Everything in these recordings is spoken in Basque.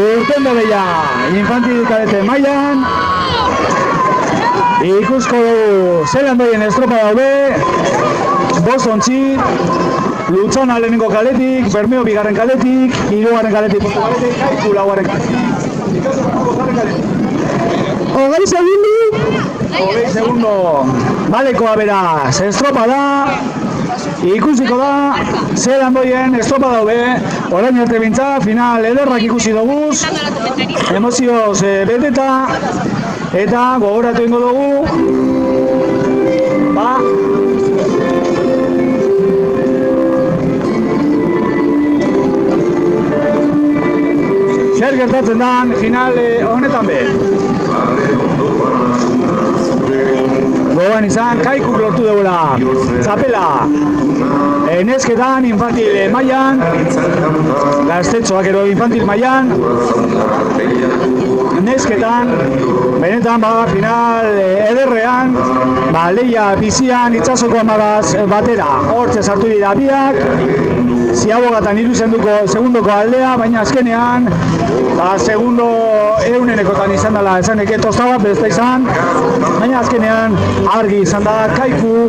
urten bereia infantil kadete mailan. Ikusko dugu zelan doien estropa daude, 5 ontzi, Lutzana lehenengo kaletik, Bermeo bigarren kaletik, 3. kaletik, Portu kaletik, Kaiku 4. kaletik. Hogei segundo. Balekoa beraz, estropa da, ikusiko da, zelan doien estropa daude, orain arte bintza, final ederrak ikusi duguz, emozioz beteta, eta gogoratu ingo dugu, zer gertatzen dan final honetan be. Gogoan izan, Kaikuk lortu dugula txapela nesketan infantil mailan, gaztetxoak ero infantil mailan, nesketan, benetan final ederrean, leia bizian itxasoko amagaz batera, hortze sartu dira biak, ziabogatan 3 segundoko aldea, baina azkenean, segundo eunenekotan izan dela, esan eke tostaba, bezta izan, baina azkenean argi izan da Kaiku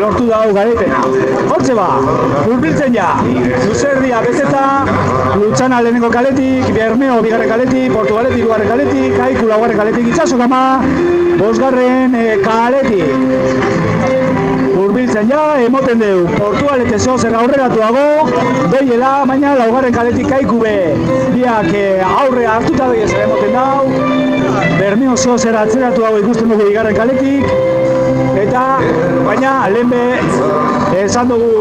lortu dau garetena. Hortze ba, urbiltzen ja, Luzerdia beteta, Lutzana lehenengo kaletik, Bermeo bigarren kaletik, Portu kaletik 2. kaletik, Kaiku 4. kaletik, Itsasokama 5. kaletik. Urbiltzen ja, emoten deu, Portugalete zehozer aurreratuago, behiela, baina 4. kaletik Kaiku be, biak aurre hartuta doi ezer emoten dau, Bermeo zehozer atzeratuago ikusten dugu 2. kaletik, eta, baina, lehen be, esan dugu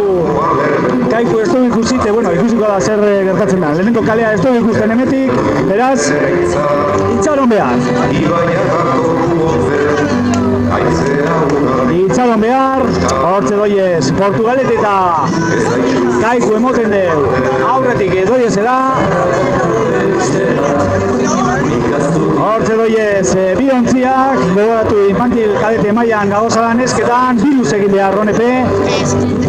Kaiku ez dugu ikusite, ikusiko da zer gertatzen da, lehenengo kalea ez dugu ikusten emetik, beraz, itxaron behar. Itxaron behar, hortze doiez, Portugalete eta Kaiku emoten deu, aurretik doiezela, hortze doiez, bi ontziak, gogoratu infantil kadete mailan gagozalan esketan, biluz egin behar ronepe,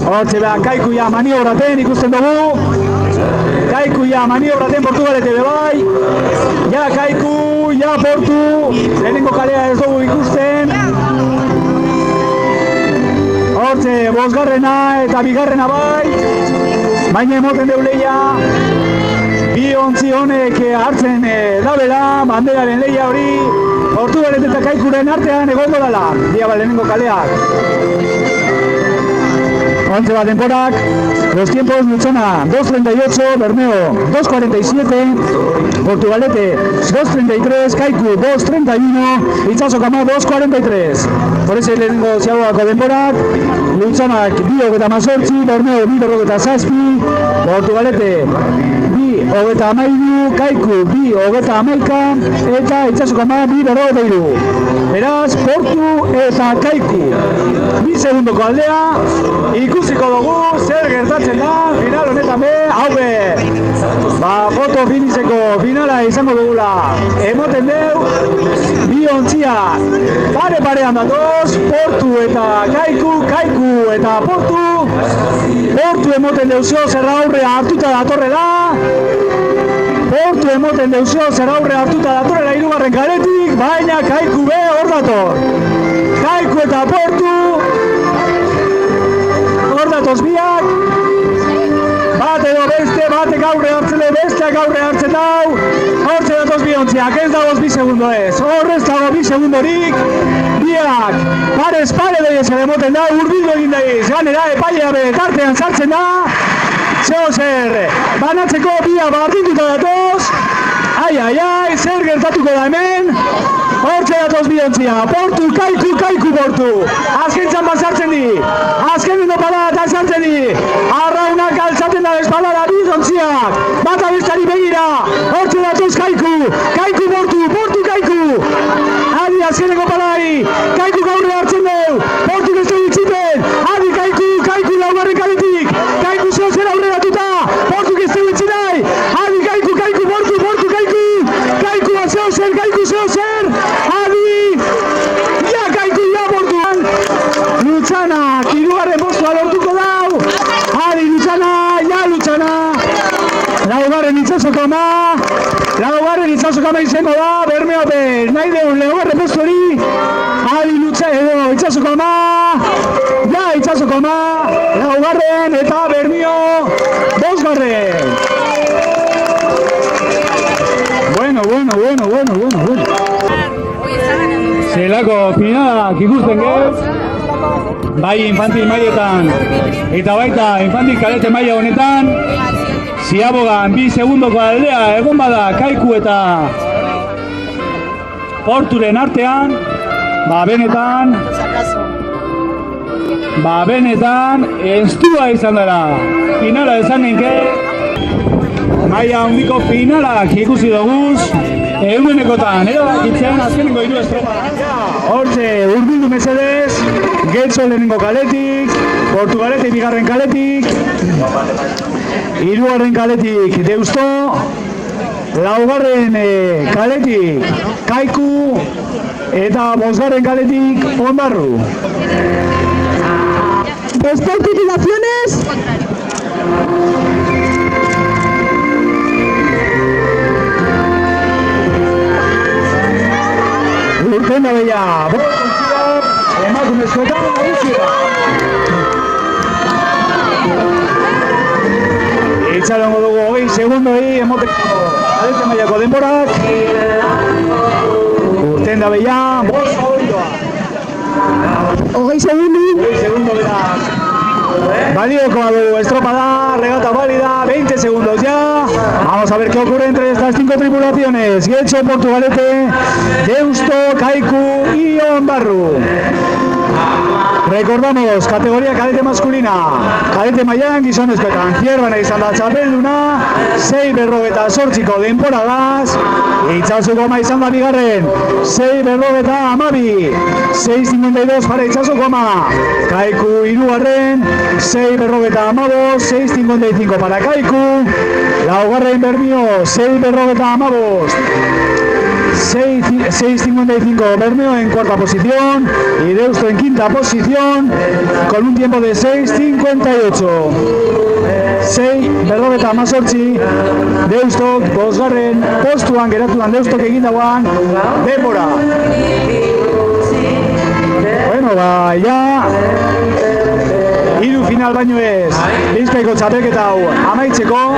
hortze behar Kaiku ja maniobraten ikusten dugu, Kaiku ja maniobraten Portugalete bebai, ja Kaiku, ja Portu, lehenengo kalea ez dugu ikusten, hortze 5. eta 2. bai, baina emoten deu leia, bi ontzi honek hartzen dabela, banderaren leia hori, Portugalete eta Kaikuren artean egongo dela, diaba lehenengo kaleak. Ontze bat denporak, los tiempos Lutzana 2.38, Bermeo 2.47, Portugalete 2.33, Kaiku 2.31, Itsasokama 2.43. Por ese lehenengo ziagoako denporak, Lutzanak 2.18, Bermeo 2.7, Portugalete 2.13, Kaiku 2.11, eta Itsasokama 2.43. Beraz, Portu eta Kaiku 2 segundoko aldea, ikusiko dugu zer gertatzen da final honetan be, hau foto finizeko finala izango dugula emoten deu, bi ontziak pare-parean datoz, Portu eta Kaiku, Kaiku eta Portu, Portu emoten deuzio zer aurrea hartuta datorrela, Portu emoten deuzio zer aurrea hartuta datorrela 3. kaletik, baina Kaiku be hor dator, Kaiku eta Portu, datoz biak, bat edo beste, batek aurre hartzele, besteak aurre hartzen dau, hortze datoz bi ontziak, ez dagoz 2 segundo ez, horrez dago 2 segundorik, biak, parez pare doi ezer emoten dau, urbildu egin daiz, ganera epailea be tartean sartzen da, zehozer, banatzeko biak bardinduta datoz, ai, zer gertatuko da hemen, hortze datoz bi ontzia, Portu, Kaiku, Kaiku, Portu, azken txampan sartzen di, azken dindo palada eta sartzen di, arraunak altzaten da bezpalara bi ontziak, bata bestari begira, hortze datoz Kaiku, Kaiku, Portu, Portu, Kaiku, adi azkeneko palari, Kaiku gaurre hartzen deu, Portu beste ditziten, adi Kaiku, Kaiku 4. kaletik, Kaiku zehozer aurreratuta, Portu beste ditzinai, adi Kaiku, Kaiku, Portu, Portu, Kaiku, Kaiku zehozer, Kaiku zehozer, adi, ja Kaiku, ja Portu, Lutzana, 3. postua lortuko dau, adi Lutzana, ja Lutzana, 4. Itsasokama, 4. Itzazokama izango da, Bermeope, nahi deun lehogarren postori, Adi Lutza edo Itzazokama, ja Itzazokama, laugarren eta Bermeo, bosgarren. Bueno. Zelako finalak ikusten geu, bai infantil mailetan, eta baita infantil kadete maila honetan, Ziabogan 2 segundoko aldea egon bada Kaiku eta Porturen artean, benetan estua izan dela. Finala esan ninke, maila handiko finalak ikusi doguz, egunekotan, itzen azkenengo 3 estropa. Hortze, urbildu mesedez, Getxo lehenengo kaletik, Portugalete bigarren kaletik, hirugarren kaletik Deusto, laugarren kaletik Kaiku eta bosgarren kaletik Ondarru. Desparticipaciones. Urten da beia, bokontziak, emakumezkoetan nagusia. Itxarongo dugu 20 segundoi emoteko kadete mailako denborak. Urten da beia, bost favoritoa. 20 segundo beraz. Balioko du estropada, regata válida, 20 segundos ya. Vamos a ver qué ocurre entre estas 5 tripulaciones. Getxo, Portugalete, Deusto, Kaiku y Ondarru. Recordamos, categoría cadete masculina, cadete mailan gizonezkoetan, Zierbana izan da txapelduna, 6:48ko denporadaz, Itzazokama izan da bigarren, 6:52, 6:52 para Itzazokama, Kaiku hirugarren, 6:55, 6:55 para Kaiku, laugarren Bermeo, 6:55. 6:55 Bermeo en cuarta posición y Deusto en quinta posición con un tiempo de 6:58. 6:58 Deusto bosgarren postuan geratuan Deustok egin dauan denbora. Bueno, ya hiru final baino ez Bizkaiko txapelketa hau amaitzeko.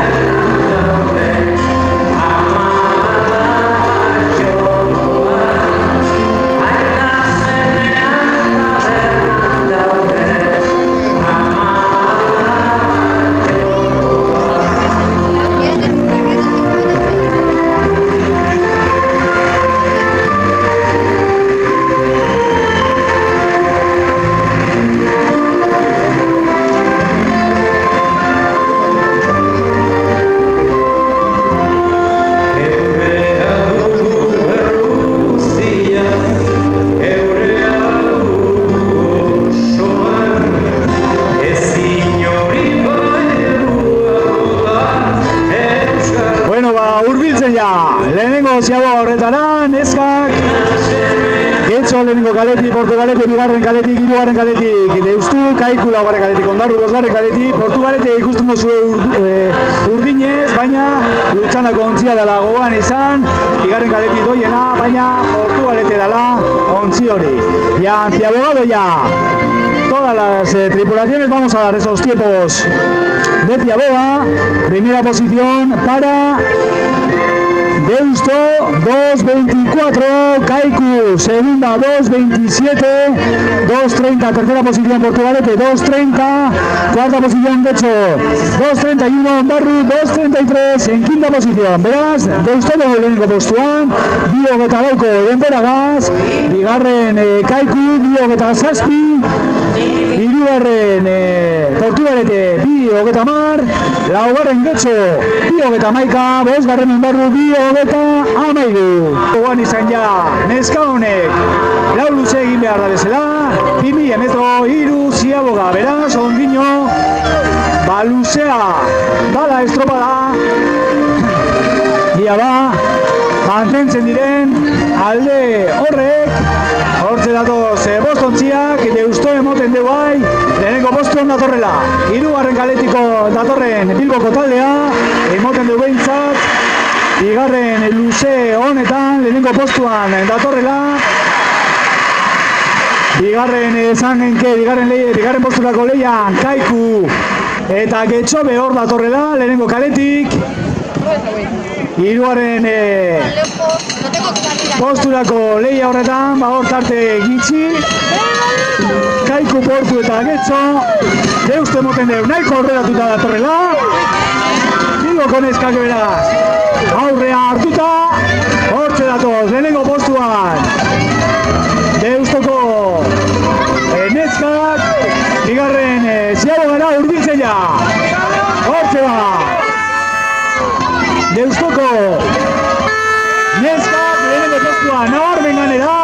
Ziaboga horretara, neskak Getxo lehenengo kaletik, Portugalete bigarren kaletik, hirugarren kaletik Deustu, Kaiku laugarren kaletik, Ondarru bosgarren kaletik, Portugalete ikusten duzu urdinez, baina Lutxanako ontzia dela gogoan izan, bigarren kaletik doiena, baina Portugalete dela ontzi hori. Ya, Ziabogado ya. Todas las tripulaciones vamos a dar esos tiempos de Ziaboga. Primera posición para Deusto 2:24, Kaiku segunda 2:27, 2:30 tercera posición Portugalete 2:30, cuarta posición Getxo 2:31, Ondarru 2:33 en quinta posición. Beraz, Deusto lehenengo postuan, 2:24 denboragaz, bigarren Kaiku 2:7, hirugarren Portugalete 2:10, laugarren Getxo 2:11, bosgarren Ondarru 2:13. Gogoan izan ja, neska honek lau luze egin behar da bezala, 2000 metro, 3 Ziaboga, beraz, ondino, luzea, bala estropada, dia mantentzen diren alde horrek, hortze datoz bostontziak, Deusto emoten dugu bai, lehenengo postuan datorrela, hirugarren kaletiko datorren Bilboko taldea, emoten dugu behintzat, bigarren luze honetan, lehenengo postuan datorrela. Bigarren esan genke, bigarren posturako lehian, Kaiku eta Getxobe hor datorrela, lehenengo kaletik. Hiruaren posturako lehia horretan, hor tarte gitxi. Kaiku, Portu eta Getxo, Deusto emoten deu, nahiko horretatuta datorrela. Bilboko neskak beraz, aurrea hartuta, hortze datoz, lehenengo postuan. Deustoko neskak, bigarren ziago gara urbiltzen ja. Hortze ba. Deustoko neskak, lehenengo postuan, nabarmen ganera.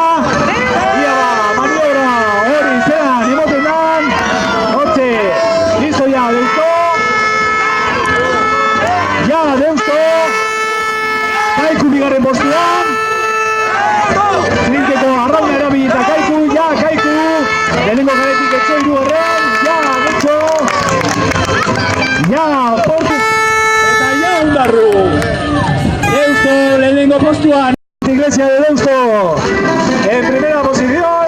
Ia ba, maniobra hori zelan, emoten dan. Hortze, listo ja, Deusto. Ja, Deusto. Kaiku bigarren postuan. Trinkeko arrauna erabilita Kaiku, ja, Kaiku. Lehenengo kaletik Getxo hirugarren, ja, Getxo. Ja, Portu. Eta ja, Ondarru. Deusto, lehenengo postuan. Iglesia de Deusto. En primera posición.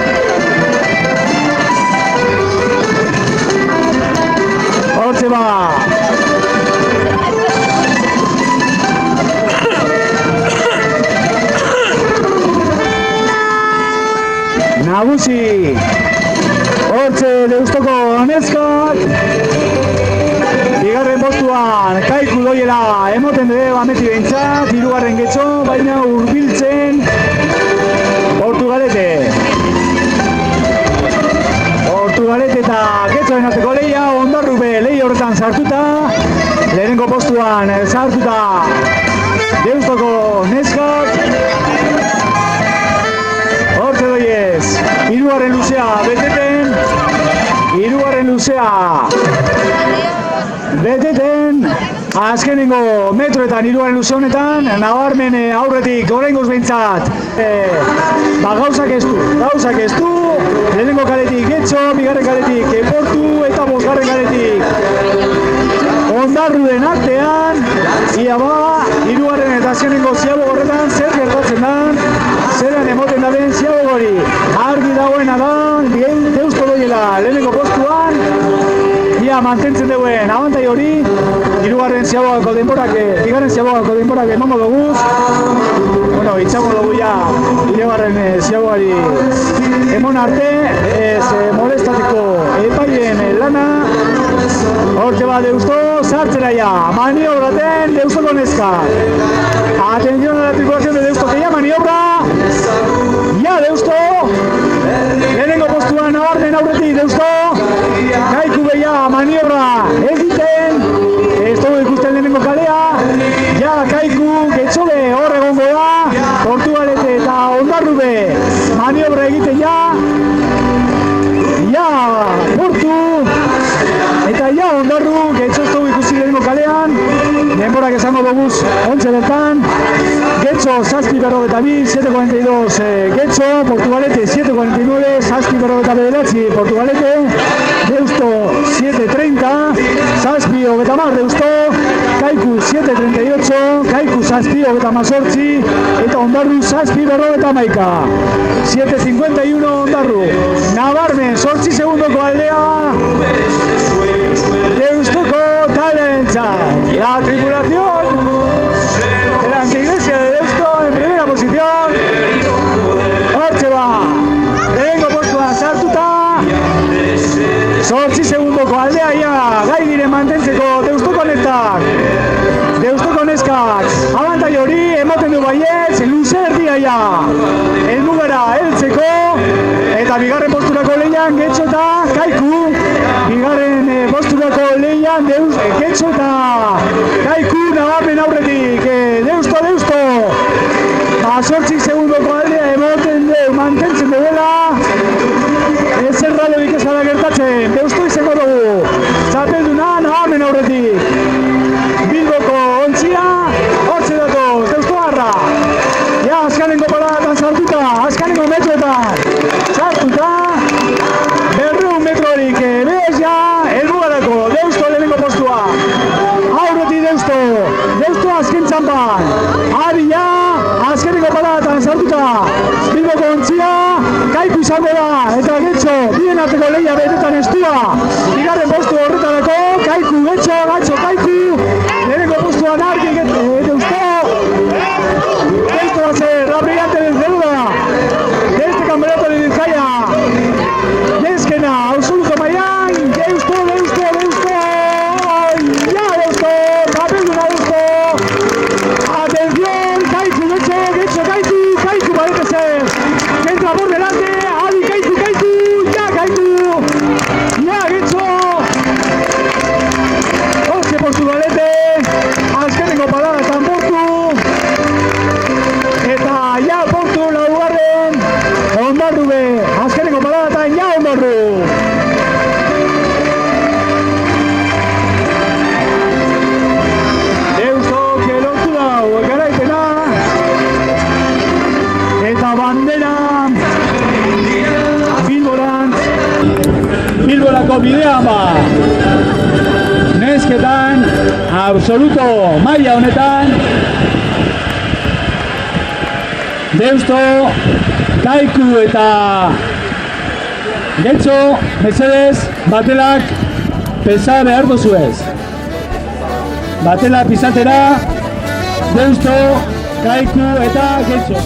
Hortze ba. Nagusi, hortze Deustoko neskak, bigarren postuan Kaiku doiela emoten dute ameti behintzat, hirugarren Getxo, baina hurbiltzen Portugalete eta Getxoen arteko lehia, Ondarrube lehia horretan sartuta, lehenengo postuan sartuta Deustoko neskak. Hortze doiez, hirugarren luzea beteten, azkenengo metroetan hirugarren luze honetan, nabarmen aurretik oraingoz behintzat, gauzak ez du, lehenengo kaletik Getxo, bigarren kaletik Portu eta bosgarren kaletik Ondarruden artean, ia ba, hirugarren eta azkenengo ziago horretan zer gertatzen da, zeran emoten da den ziago hori. Argi dagoena da, Deusto doiela lehenengo postuan, ia mantentzen duen abantai hori, bigarren ziagoako denborak emango duguz. Bueno, itxango dugu ja, hirugarren ziagoari emon arte, ez molestateko epaien lana. Hortze bat Deusto, sartzera ja, maniobraten Deustoko neskak. Atención a la tripulación de Deusto, que ya maniobra. Ja, Deusto. Lehenengo postuan nabarmen aurretik Deusto. Kaiku beia maniobra egiten. Ez dugu ikusten lehenengo kalea. Ja, Kaiku, Getxobe hor egongo da. Portugalete eta Ondarrube maniobra egiten ja. Ja, Portu. Eta ja, Ondarru, Getxo ez dugu ikusi lehenengo kalean. Denborak esango duguz, ontze bertan. Getxo, 7:42, 7:42 Getxo, Portugalete 7:49, 7:49 Portugalete, Deusto 7:30, 7:30 Deusto, Kaiku 7:38, Kaiku 7:18 eta Ondarru 7:51, 7:51 Ondarru. Nabarmen, 8 segundoko aldea, Deustoko talentzat. La tripulación de la Anteiglesia de Deusto en primera posición. Hortze ba, lehenengo postuan sartuta. 8 segundoko aldea ia, gai diren mantentzeko Deustoko neskak. Abantai hori emoten du baietz, luze erdia ia. Helmugara heltzeko. Eta bigarren posturako lehian Getxo eta Kaiku. Bigarren posturako lehian Getxo eta Kaiku nabarmen aurretik. Deusto. 8 segundoko aldea emoten du, mantentzen duela. Ez erradorik ez da gertatzen. Deusto izango dugu. Txapelduna nabarmen aurretik. Bilboko ontzia, hortze datoz, Deusto harra. Ja, azkanengo paratan sartuta, azkanengo metroetan sartuta. 200 metrorik bez ja, helmugarako Deusto lehenengo postua. Aurretik Deusto azken txampan. Kaiku izango da, eta Getxo, bien arteko lehia benetan estua. Bigarren postu horretarako, Kaiku, Getxo, Kaiku. Lehenengo postuan argi, Deusto. Esto va a ser la brillante vencedora de este campeonato de Bizkaia. Neskena, absoluto mailan, Deusto. Ya Deusto, papelduna Deusto. Atención, Kaiku, Getxo, Kaiku parece ser. Entra por delante, Adi, Kaiku, ya Getxo. 12 por su galete, azkeneko parada portu. Eta ja portu laugarren, Ondarru be, azkeneko paradatan ja Ondarru. Deustok lortu dau garaipena, eta bandera Bilborako bidea nesketan, absoluto maila honetan, Deusto, Kaiku eta Getxo, mesedez, batelak pesa behar duzuez. Batela pisatera, Deusto, Kaiku eta Getxo.